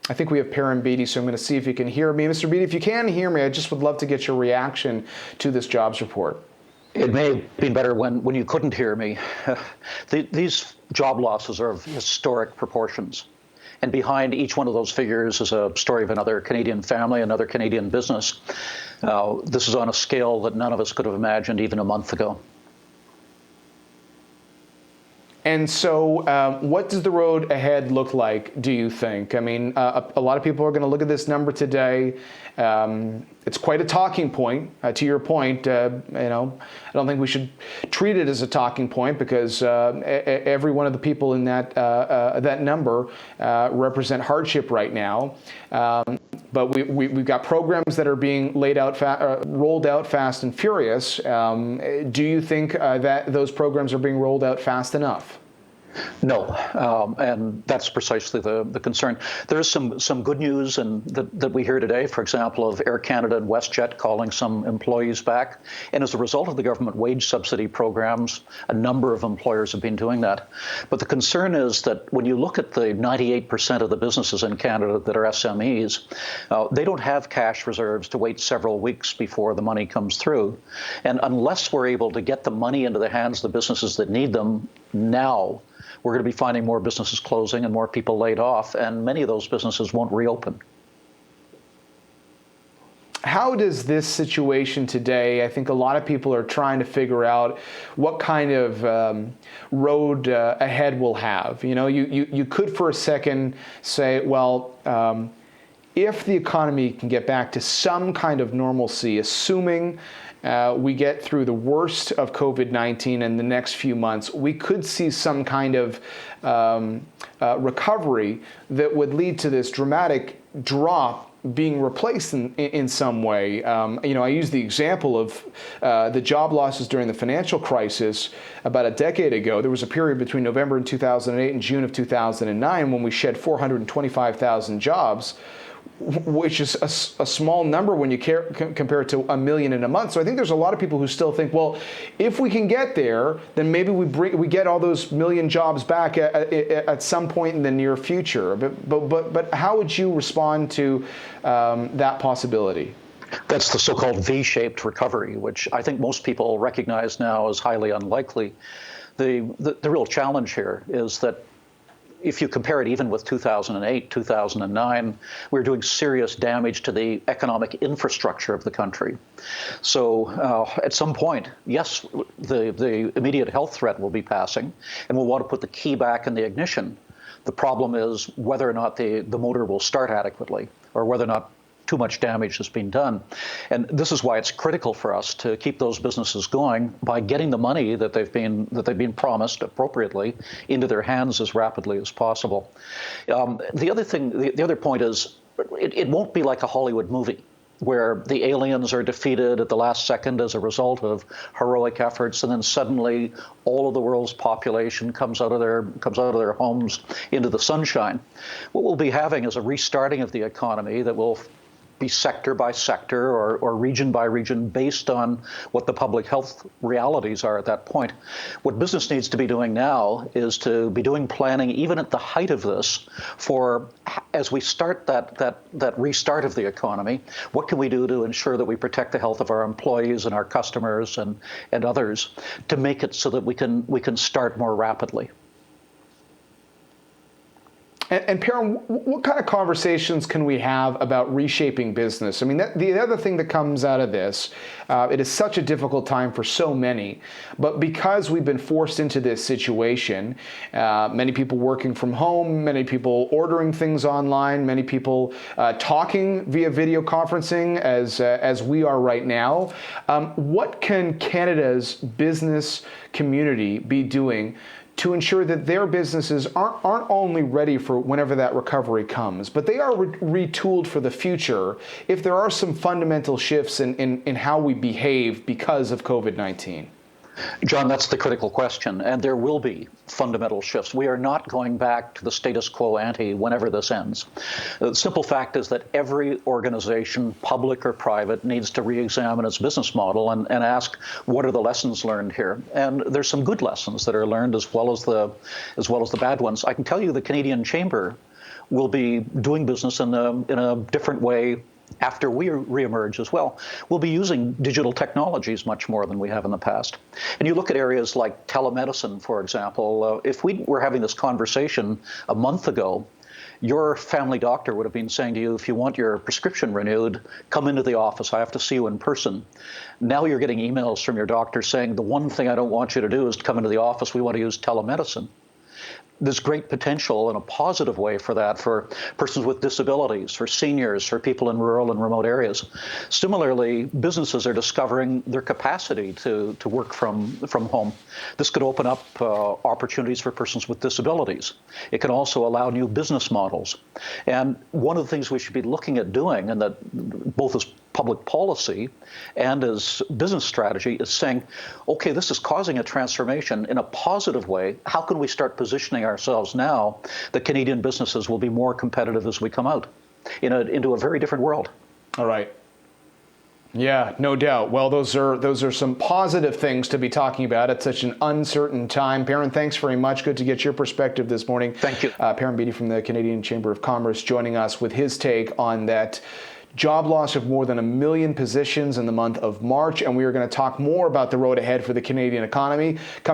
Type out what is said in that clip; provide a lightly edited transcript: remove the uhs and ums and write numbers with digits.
I think we have Perrin Beatty, so I'm going to see if you can hear me. Mr. Beatty, if you can hear me, I just would love to get your reaction to this jobs report. It may have been better when you couldn't hear me. These job losses are of historic proportions. And behind each one of those figures is a story of another Canadian family, another Canadian business. This is on a scale that none of us could have imagined even a month ago. And so what does the road ahead look like, do you think? I mean, a lot of people are going to look at this number today. It's quite a talking point. To your point, I don't think we should treat it as a talking point because every one of the people in that number represent hardship right now. But we've got programs that are being rolled out fast and furious. Do you think that those programs are being rolled out fast enough? No, and that's precisely the concern. There is some good news that we hear today, for example, of Air Canada and WestJet calling some employees back. And as a result of the government wage subsidy programs, a number of employers have been doing that. But the concern is that when you look at the 98% of the businesses in Canada that are SMEs, they don't have cash reserves to wait several weeks before the money comes through. And unless we're able to get the money into the hands of the businesses that need them now, we're going to be finding more businesses closing and more people laid off, and many of those businesses won't reopen. How does this situation today, I think a lot of people are trying to figure out what kind of road ahead we'll have. You know, you could for a second say, well, if the economy can get back to some kind of normalcy, assuming we get through the worst of COVID-19 in the next few months, we could see some kind of recovery that would lead to this dramatic drop being replaced in some way. I use the example of the job losses during the financial crisis about a decade ago. There was a period between November 2008 and June of 2009 when we shed 425,000 jobs, which is a small number when you compare it to 1 million in a month. So I think there's a lot of people who still think, well, if we can get there, then maybe we get all those million jobs back at some point in the near future. But how would you respond to that possibility? That's the so-called V-shaped recovery, which I think most people recognize now as highly unlikely. The real challenge here is that if you compare it even with 2008, 2009, we're doing serious damage to the economic infrastructure of the country. So at some point, yes, the immediate health threat will be passing, and we'll want to put the key back in the ignition. The problem is whether or not the motor will start adequately, or whether or not too much damage has been done. And this is why it's critical for us to keep those businesses going by getting the money that they've been promised appropriately into their hands as rapidly as possible. The other point is it won't be like a Hollywood movie where the aliens are defeated at the last second as a result of heroic efforts, and then suddenly all of the world's population comes out of their homes into the sunshine. What we'll be having is a restarting of the economy that will be sector by sector or region by region based on what the public health realities are at that point. What business needs to be doing now is to be doing planning even at the height of this for as we start that restart of the economy, what can we do to ensure that we protect the health of our employees and our customers and others to make it so that we can start more rapidly. And Perrin, what kind of conversations can we have about reshaping business? I mean, the other thing that comes out of this, it is such a difficult time for so many, but because we've been forced into this situation, many people working from home, many people ordering things online, many people talking via video conferencing as we are right now, what can Canada's business community be doing to ensure that their businesses aren't only ready for whenever that recovery comes, but they are retooled for the future if there are some fundamental shifts in how we behave because of COVID-19? John, that's the critical question, and there will be fundamental shifts. We are not going back to the status quo ante whenever this ends. The simple fact is that every organization, public or private, needs to re-examine its business model and ask, what are the lessons learned here? And there's some good lessons that are learned as well as the bad ones. I can tell you the Canadian Chamber will be doing business in a different way after we reemerge as well. We'll be using digital technologies much more than we have in the past. And you look at areas like telemedicine, for example. If we were having this conversation a month ago, your family doctor would have been saying to you, if you want your prescription renewed, come into the office. I have to see you in person. Now you're getting emails from your doctor saying, the one thing I don't want you to do is to come into the office. We want to use telemedicine. There's great potential in a positive way for that, for persons with disabilities, for seniors, for people in rural and remote areas. Similarly, businesses are discovering their capacity to work from home. This could open up opportunities for persons with disabilities. It can also allow new business models. And one of the things we should be looking at doing, and that both as public policy and as business strategy, is saying, okay, this is causing a transformation in a positive way. How can we start positioning ourselves now that Canadian businesses will be more competitive as we come out into a very different world? All right. Yeah, no doubt. Well, those are some positive things to be talking about at such an uncertain time. Perrin, thanks very much. Good to get your perspective this morning. Thank you. Perrin Beatty from the Canadian Chamber of Commerce joining us with his take on that job loss of more than 1 million positions in the month of March. And we are going to talk more about the road ahead for the Canadian economy.